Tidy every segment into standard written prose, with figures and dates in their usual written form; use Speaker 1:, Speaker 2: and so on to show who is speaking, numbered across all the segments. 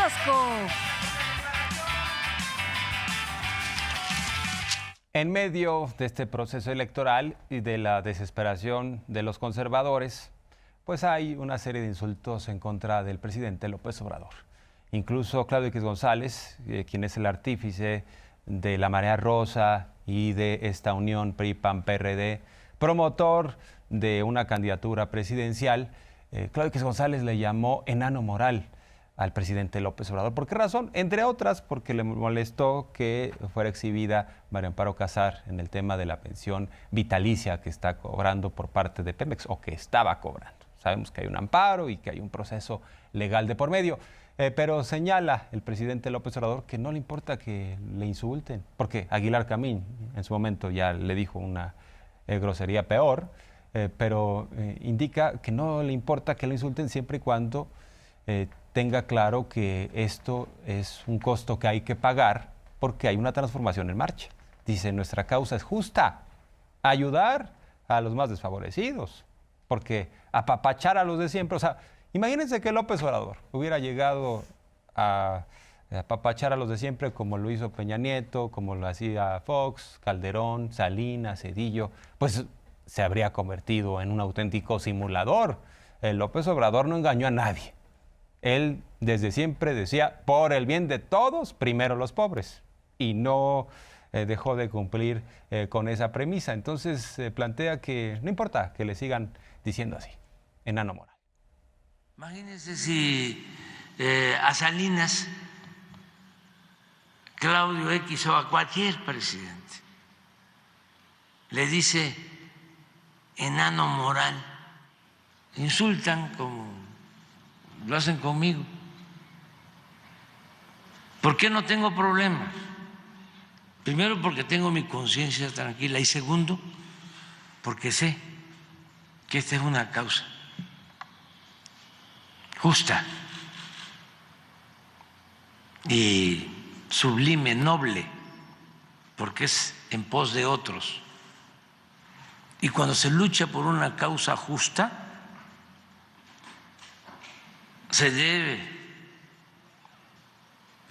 Speaker 1: kiosco.
Speaker 2: En medio de este proceso electoral y de la desesperación de los conservadores, pues hay una serie de insultos en contra del presidente López Obrador. Incluso Claudio X González, quien es el artífice de la Marea Rosa y de esta unión PRI-PAN-PRD, promotor de una candidatura presidencial, Claudio X González le llamó enano moral al presidente López Obrador. ¿Por qué razón? Entre otras, porque le molestó que fuera exhibida María Amparo Casar en el tema de la pensión vitalicia que está cobrando por parte de Pemex, o que estaba cobrando. Sabemos que hay un amparo y que hay un proceso legal de por medio, pero señala el presidente López Obrador que no le importa que le insulten, porque Aguilar Camín en su momento ya le dijo una grosería peor, pero indica que no le importa que le insulten siempre y cuando tenga claro que esto es un costo que hay que pagar porque hay una transformación en marcha. Dice, nuestra causa es justa, ayudar a los más desfavorecidos, porque apapachar a los de siempre, o sea, imagínense que López Obrador hubiera llegado a apapachar a los de siempre como lo hizo Peña Nieto, como lo hacía Fox, Calderón, Salinas, Cedillo, pues se habría convertido en un auténtico simulador. López Obrador no engañó a nadie. Él desde siempre decía, por el bien de todos, primero los pobres, y no dejó de cumplir con esa premisa. Entonces plantea que no importa que le sigan diciendo así, enano moral.
Speaker 3: Imagínense si a Salinas, Claudio X o a cualquier presidente le dice enano moral, insultan como lo hacen conmigo. ¿Por qué no tengo problemas? Primero, porque tengo mi conciencia tranquila, y segundo, porque sé que esta es una causa justa y sublime, noble, porque es en pos de otros. Y cuando se lucha por una causa justa, se debe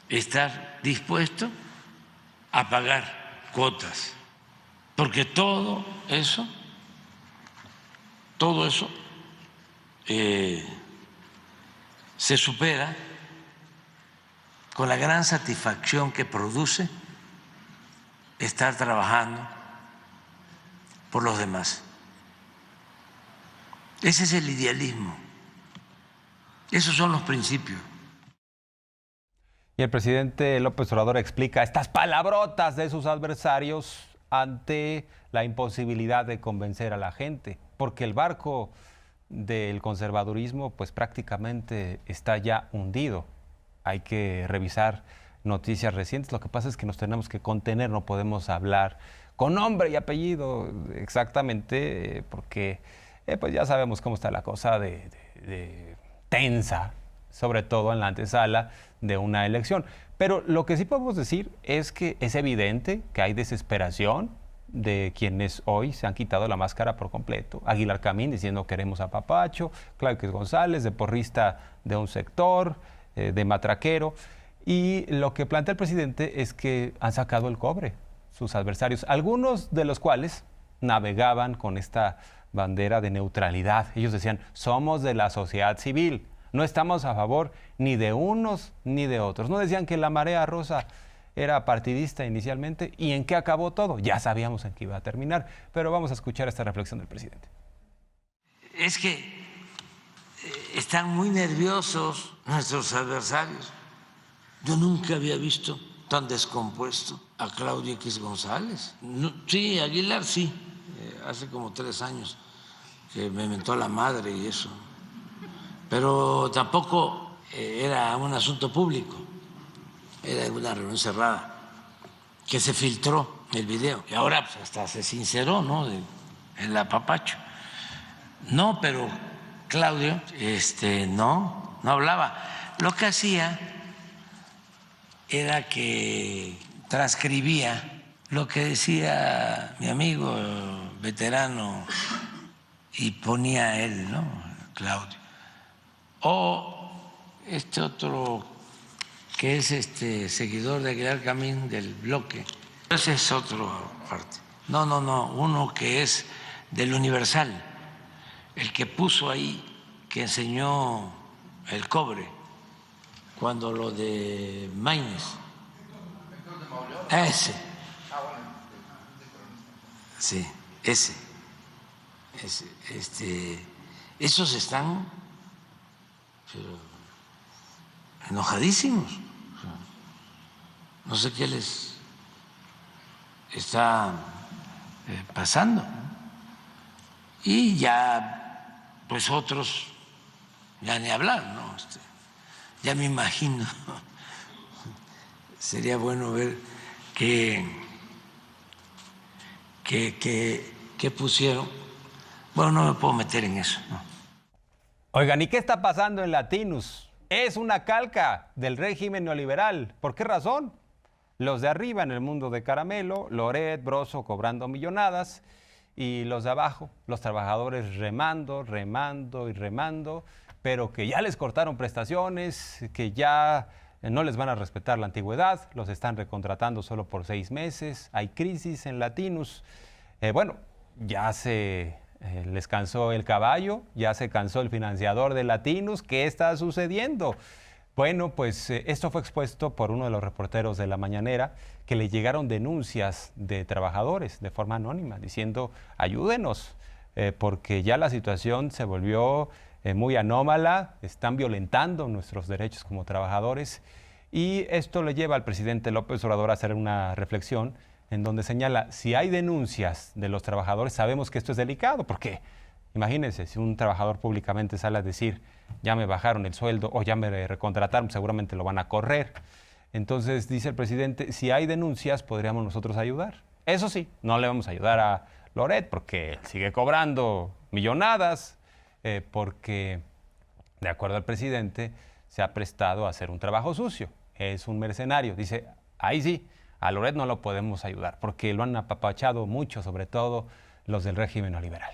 Speaker 3: estar dispuesto a pagar cuotas, porque todo eso se supera con la gran satisfacción que produce estar trabajando por los demás. Ese es el idealismo. Esos son los principios.
Speaker 2: Y el presidente López Obrador explica estas palabrotas de sus adversarios ante la imposibilidad de convencer a la gente, porque el barco del conservadurismo pues prácticamente está ya hundido. Hay que revisar noticias recientes. Lo que pasa es que nos tenemos que contener, no podemos hablar con nombre y apellido exactamente, porque pues ya sabemos cómo está la cosa de tensa, sobre todo en la antesala de una elección. Pero lo que sí podemos decir es que es evidente que hay desesperación de quienes hoy se han quitado la máscara por completo. Aguilar Camín diciendo queremos a Papacho, Claudio X González de porrista de un sector, de matraquero. Y lo que plantea el presidente es que han sacado el cobre sus adversarios, algunos de los cuales navegaban con esta bandera de neutralidad. Ellos decían, somos de la sociedad civil, no estamos a favor ni de unos ni de otros. No decían que la Marea Rosa era partidista inicialmente. ¿Y en qué acabó todo? Ya sabíamos en qué iba a terminar, pero vamos a escuchar esta reflexión del presidente.
Speaker 3: Es que están muy nerviosos nuestros adversarios. Yo nunca había visto tan descompuesto a Claudio X González. No, sí, Aguilar sí, hace como 3 años que me mentó la madre y eso. Pero tampoco era un asunto público, era una reunión cerrada, que se filtró el video. Y ahora pues, hasta se sinceró, ¿no?, el apapacho. No, pero Claudio no hablaba. Lo que hacía era que transcribía lo que decía mi amigo veterano y ponía él, ¿no?, Claudio. O este otro que es seguidor de Aguilar Camín del bloque. Ese es otro parte. No, uno que es del Universal, el que puso ahí, que enseñó el cobre, cuando lo de Maínez. Ese. Sí, ese. Esos están enojadísimos. No sé qué les está pasando. Y ya, pues otros, ya ni hablar, ¿no? Ya me imagino. Sería bueno ver qué pusieron. Bueno, no me puedo meter en eso, ¿no?
Speaker 2: Oigan, ¿y qué está pasando en Latinus? Es una calca del régimen neoliberal. ¿Por qué razón? Los de arriba en el mundo de caramelo, Loret, Broso cobrando millonadas, y los de abajo, los trabajadores remando, pero que ya les cortaron prestaciones, que ya no les van a respetar la antigüedad, los están recontratando solo por 6 meses, hay crisis en Latinus. Bueno, ya les cansó el caballo, ya se cansó el financiador de Latinus. ¿Qué está sucediendo? Bueno, pues esto fue expuesto por uno de los reporteros de La Mañanera, que le llegaron denuncias de trabajadores de forma anónima, diciendo, ayúdenos, porque ya la situación se volvió muy anómala, están violentando nuestros derechos como trabajadores, y esto le lleva al presidente López Obrador a hacer una reflexión en donde señala, si hay denuncias de los trabajadores, sabemos que esto es delicado, porque imagínense, si un trabajador públicamente sale a decir, ya me bajaron el sueldo o ya me recontrataron, seguramente lo van a correr. Entonces, dice el presidente, si hay denuncias, podríamos nosotros ayudar. Eso sí, no le vamos a ayudar a Loret porque él sigue cobrando millonadas, porque, de acuerdo al presidente, se ha prestado a hacer un trabajo sucio. Es un mercenario. Dice, ahí sí, a Loret no lo podemos ayudar porque lo han apapachado mucho, sobre todo los del régimen neoliberal.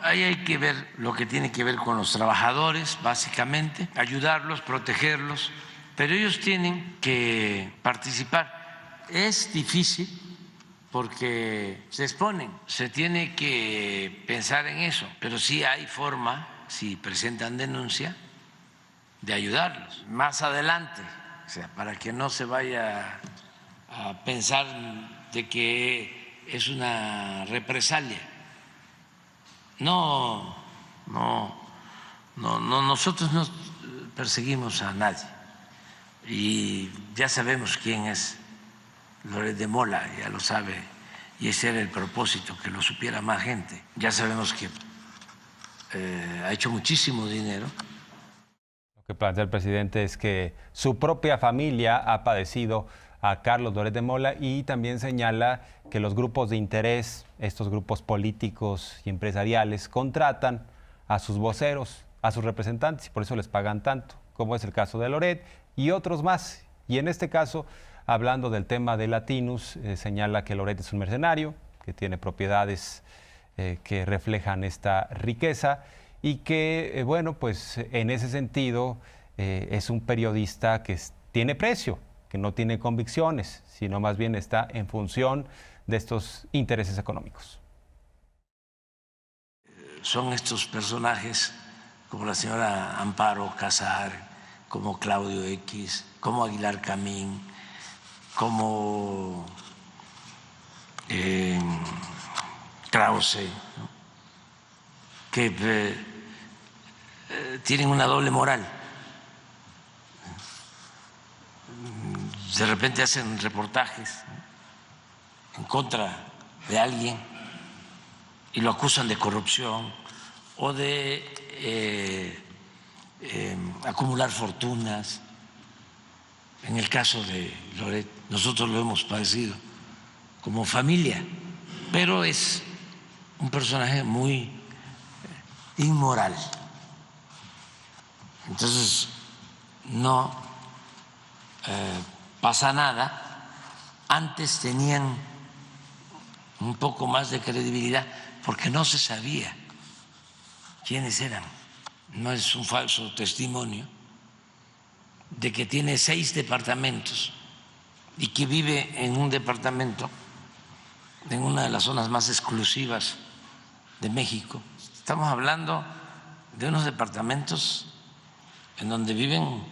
Speaker 3: Ahí hay que ver lo que tiene que ver con los trabajadores, básicamente, ayudarlos, protegerlos, pero ellos tienen que participar. Es difícil porque se exponen, se tiene que pensar en eso, pero sí hay forma, si presentan denuncia, de ayudarlos más adelante, o sea, para que no se vaya a pensar de que es una represalia. No, nosotros no perseguimos a nadie y ya sabemos quién es Loret de Mola, ya lo sabe, y ese era el propósito, que lo supiera más gente. Ya sabemos que ha hecho muchísimo dinero.
Speaker 2: Lo que plantea el presidente es que su propia familia ha padecido a Carlos Loret de Mola, y también señala que los grupos de interés, estos grupos políticos y empresariales, contratan a sus voceros, a sus representantes, y por eso les pagan tanto, como es el caso de Loret y otros más. Y en este caso, hablando del tema de Latinus, señala que Loret es un mercenario, que tiene propiedades que reflejan esta riqueza, y que, bueno, pues en ese sentido es un periodista que tiene precio, que no tiene convicciones, sino más bien está en función de estos intereses económicos.
Speaker 3: Son estos personajes como la señora Amparo Casar, como Claudio X, como Aguilar Camín, como Krause, ¿no? Que tienen una doble moral. De repente hacen reportajes en contra de alguien y lo acusan de corrupción o de acumular fortunas. En el caso de Loret, nosotros lo hemos padecido como familia, pero es un personaje muy inmoral. Entonces, no pasa nada. Antes tenían un poco más de credibilidad porque no se sabía quiénes eran. No es un falso testimonio. de que tiene 6 departamentos y que vive en un departamento en una de las zonas más exclusivas de México. Estamos hablando de unos departamentos en donde viven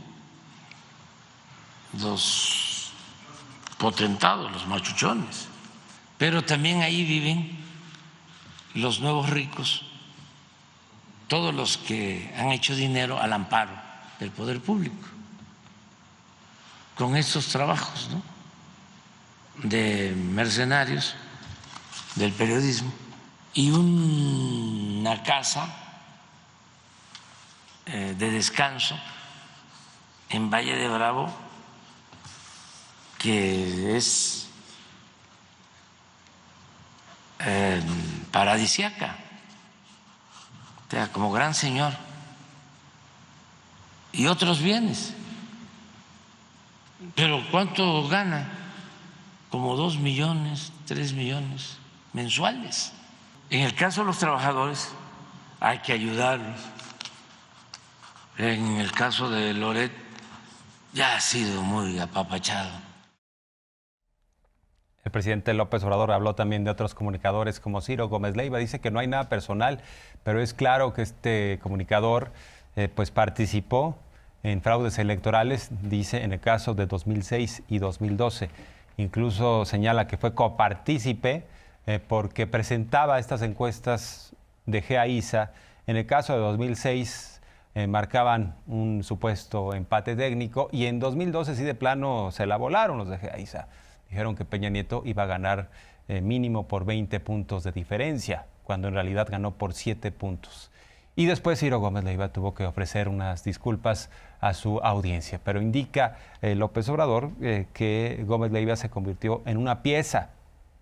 Speaker 3: los potentados, los machuchones, pero también ahí viven los nuevos ricos, todos los que han hecho dinero al amparo del poder público, con estos trabajos, ¿no?, de mercenarios del periodismo, y una casa de descanso en Valle de Bravo que es paradisíaca, o sea, como gran señor, y otros bienes. Pero ¿cuánto gana? Como 2 millones, 3 millones mensuales. En el caso de los trabajadores hay que ayudarlos. En el caso de Loret ya ha sido muy apapachado.
Speaker 2: El presidente López Obrador habló también de otros comunicadores como Ciro Gómez Leiva. Dice que no hay nada personal, pero es claro que este comunicador pues participó en fraudes electorales, dice, en el caso de 2006 y 2012. Incluso señala que fue copartícipe porque presentaba estas encuestas de GEA-ISA. En el caso de 2006 marcaban un supuesto empate técnico y en 2012 sí de plano se la volaron los de GEA-ISA. Dijeron que Peña Nieto iba a ganar mínimo por 20 puntos de diferencia, cuando en realidad ganó por 7 puntos. Y después Ciro Gómez Leiva tuvo que ofrecer unas disculpas a su audiencia, pero indica López Obrador que Gómez Leiva se convirtió en una pieza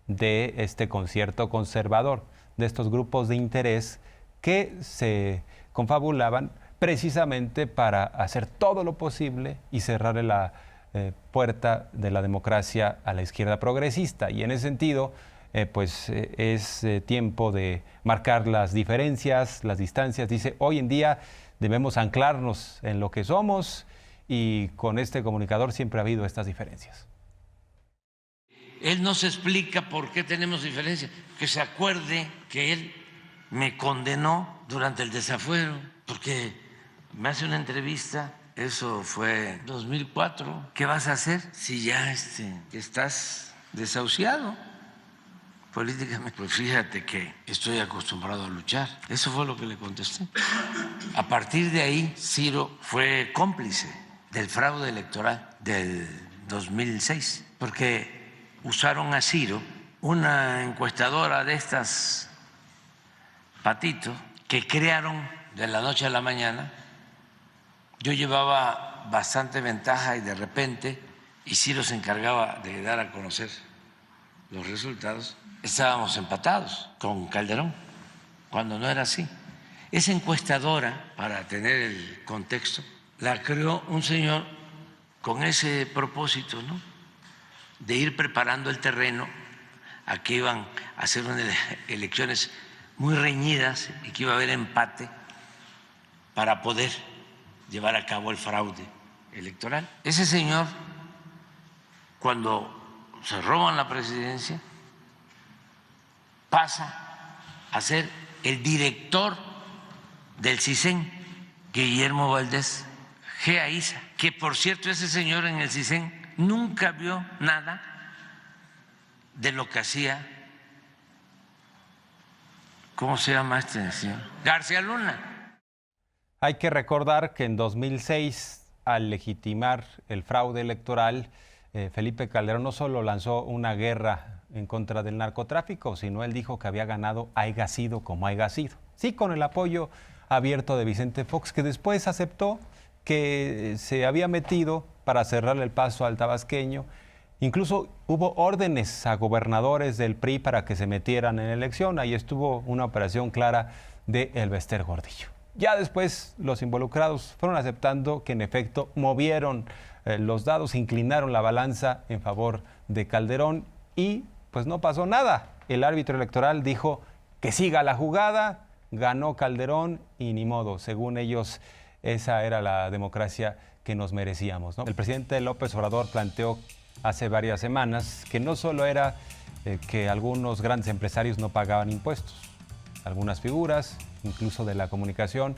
Speaker 2: de este concierto conservador, de estos grupos de interés que se confabulaban precisamente para hacer todo lo posible y cerrarle la puerta de la democracia a la izquierda progresista. Y en ese sentido, es tiempo de marcar las diferencias, las distancias. Dice, hoy en día debemos anclarnos en lo que somos y con este comunicador siempre ha habido estas diferencias.
Speaker 3: Él no se explica por qué tenemos diferencias. Que se acuerde que él me condenó durante el desafuero, porque me hace una entrevista, eso fue en 2004. ¿Qué vas a hacer si ya estás desahuciado políticamente? Pues fíjate que estoy acostumbrado a luchar. Eso fue lo que le contesté. A partir de ahí, Ciro fue cómplice del fraude electoral del 2006, porque usaron a Ciro, una encuestadora de estas patitos que crearon de la noche a la mañana. Yo llevaba bastante ventaja y de repente, y Ciro se encargaba de dar a conocer los resultados, estábamos empatados con Calderón, cuando no era así. Esa encuestadora, para tener el contexto, la creó un señor con ese propósito, ¿no?, de ir preparando el terreno a que iban a hacer unas elecciones muy reñidas y que iba a haber empate para poder llevar a cabo el fraude electoral. Ese señor, cuando se roban la presidencia, pasa a ser el director del CISEN, Guillermo Valdés GEA-ISA, que por cierto ese señor en el CISEN nunca vio nada de lo que hacía, ¿cómo se llama este señor? García Luna.
Speaker 2: Hay que recordar que en 2006, al legitimar el fraude electoral, Felipe Calderón no solo lanzó una guerra en contra del narcotráfico, sino él dijo que había ganado haya sido como haya sido. Sí, con el apoyo abierto de Vicente Fox, que después aceptó que se había metido para cerrarle el paso al tabasqueño. Incluso hubo órdenes a gobernadores del PRI para que se metieran en la elección. Ahí estuvo una operación clara de Elbester Gordillo. Ya después los involucrados fueron aceptando que en efecto movieron los dados, inclinaron la balanza en favor de Calderón y pues no pasó nada. El árbitro electoral dijo que siga la jugada, ganó Calderón y ni modo. Según ellos, esa era la democracia que nos merecíamos, ¿no? El presidente López Obrador planteó hace varias semanas que no solo era que algunos grandes empresarios no pagaban impuestos, algunas figuras, incluso de la comunicación,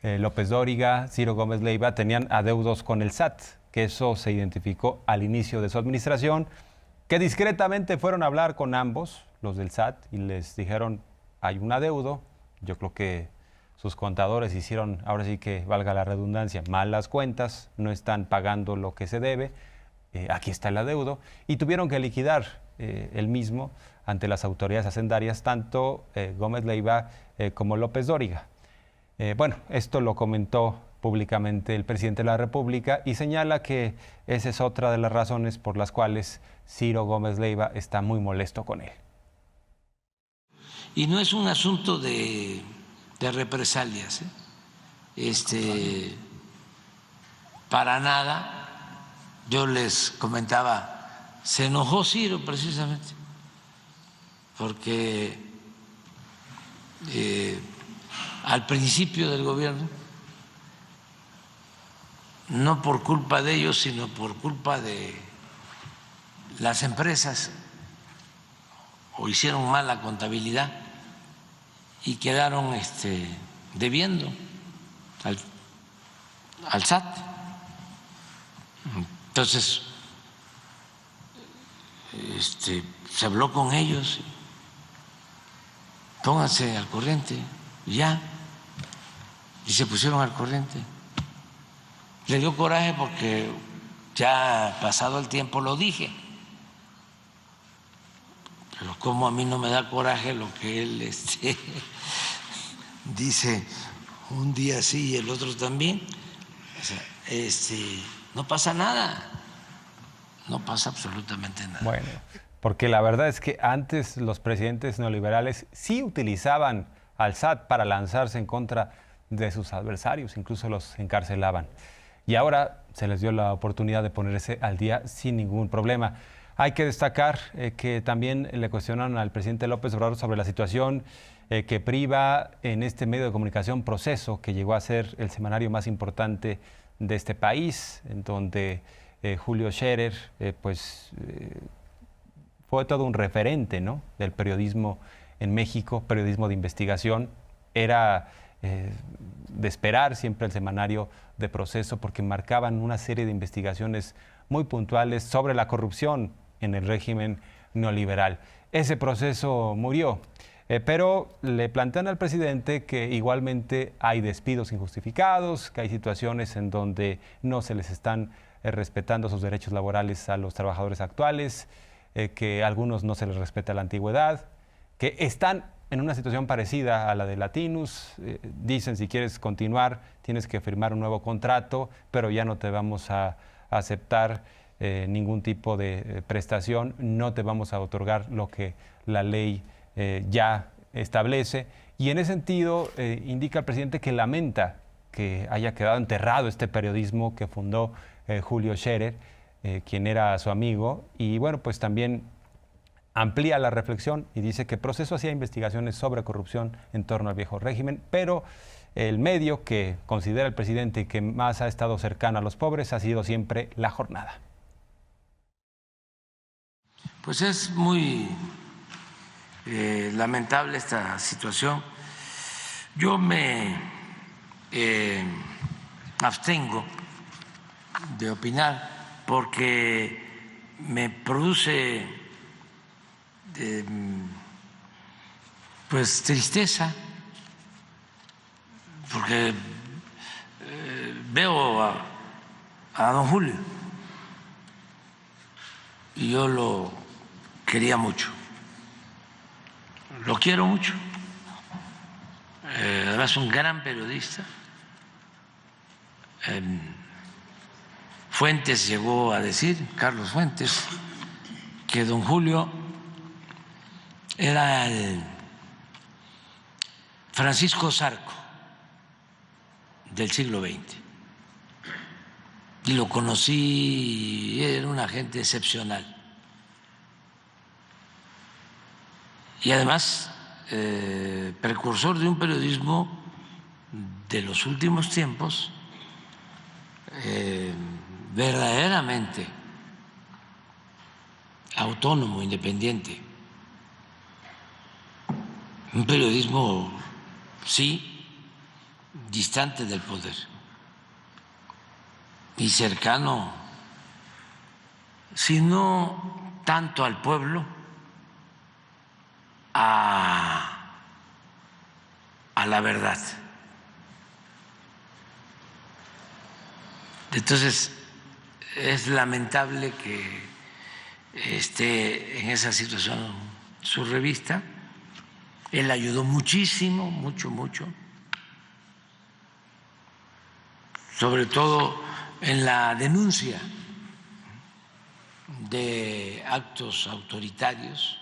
Speaker 2: López Dóriga, Ciro Gómez Leiva, tenían adeudos con el SAT, que eso se identificó al inicio de su administración, que discretamente fueron a hablar con ambos, los del SAT, y les dijeron, hay un adeudo. Yo creo que sus contadores hicieron, ahora sí que valga la redundancia, malas cuentas, no están pagando lo que se debe, aquí está el adeudo, y tuvieron que liquidar el mismo ante las autoridades hacendarias, tanto Gómez Leiva como López Dóriga. Bueno, esto lo comentó públicamente el presidente de la República y señala que esa es otra de las razones por las cuales Ciro Gómez Leiva está muy molesto con él.
Speaker 3: Y no es un asunto de represalias, para nada. Yo les comentaba, se enojó Ciro precisamente, porque al principio del gobierno, no por culpa de ellos, sino por culpa de las empresas, o hicieron mal la contabilidad y quedaron debiendo al SAT. Entonces, se habló con ellos, pónganse al corriente, ya, y se pusieron al corriente. Le dio coraje porque ya pasado el tiempo lo dije, pero como a mí no me da coraje lo que él dice un día sí y el otro también, o sea, no pasa nada, no pasa absolutamente nada.
Speaker 2: Bueno, porque la verdad es que antes los presidentes neoliberales sí utilizaban al SAT para lanzarse en contra de sus adversarios, incluso los encarcelaban. Y ahora se les dio la oportunidad de ponerse al día sin ningún problema. Hay que destacar que también le cuestionaron al presidente López Obrador sobre la situación que priva en este medio de comunicación Proceso, que llegó a ser el semanario más importante de este país, en donde Julio Scherer fue todo un referente, ¿no?, del periodismo en México, periodismo de investigación. Era de esperar siempre el semanario de Proceso porque marcaban una serie de investigaciones muy puntuales sobre la corrupción en el régimen neoliberal. Ese proceso murió, pero le plantean al presidente que igualmente hay despidos injustificados, que hay situaciones en donde no se les están respetando sus derechos laborales a los trabajadores actuales, que a algunos no se les respeta la antigüedad, que están en una situación parecida a la de Latinus. Dicen, si quieres continuar, tienes que firmar un nuevo contrato, pero ya no te vamos a aceptar ningún tipo de prestación, no te vamos a otorgar lo que la ley ya establece. Y en ese sentido, indica el presidente que lamenta que haya quedado enterrado este periodismo que fundó Julio Scherer, quien era su amigo, y bueno, pues también amplía la reflexión y dice que Proceso hacía investigaciones sobre corrupción en torno al viejo régimen, pero el medio que considera el presidente que más ha estado cercano a los pobres ha sido siempre La Jornada.
Speaker 3: Pues es muy lamentable esta situación. Yo me abstengo de opinar porque me produce pues tristeza, porque veo a don Julio y yo lo quería mucho, lo quiero mucho, además un gran periodista. Fuentes llegó a decir, Carlos Fuentes, que don Julio era el Francisco Zarco del siglo XX. Y lo conocí, era una gente excepcional. Y además, precursor de un periodismo de los últimos tiempos, verdaderamente autónomo, independiente. Un periodismo, sí, distante del poder y cercano, si no tanto al pueblo, a la verdad. Entonces, es lamentable que esté en esa situación su revista. Él ayudó muchísimo, mucho, sobre todo en la denuncia de actos autoritarios